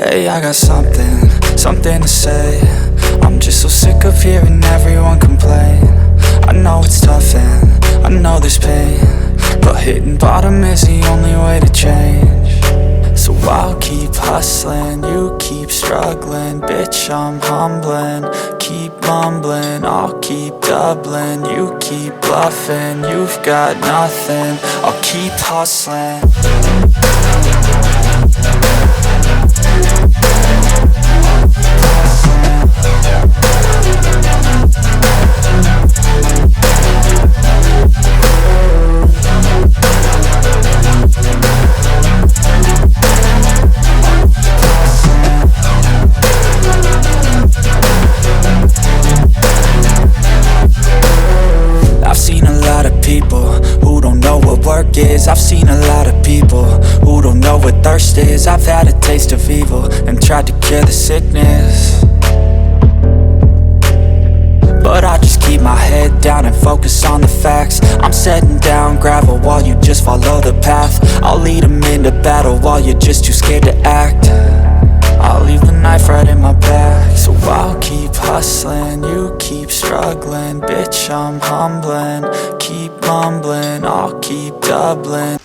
Hey, I got something to say. I'm just so sick of hearing everyone complain. I know it's tough and I know there's pain, but hitting bottom is the only way to change. So I'll keep hustling, you keep struggling. Bitch, I'm humbling, keep mumbling. I'll keep doubling, you keep bluffing. You've got nothing, I'll keep hustling. I've seen a lot of people who don't know what work is. I've seen a lot of people who don't know what thirst is. I've had a taste of evil and tried to cure the sickness, but I just keep my head down and focus on the facts. I'm setting down gravel while you just follow the path. I'll lead them into battle while you're just too scared to act. I'll leave the knife right in my back. So I'll keep hustling, you keep struggling. Bitch, I'm humbling, keep mumbling. I'll keep doubling.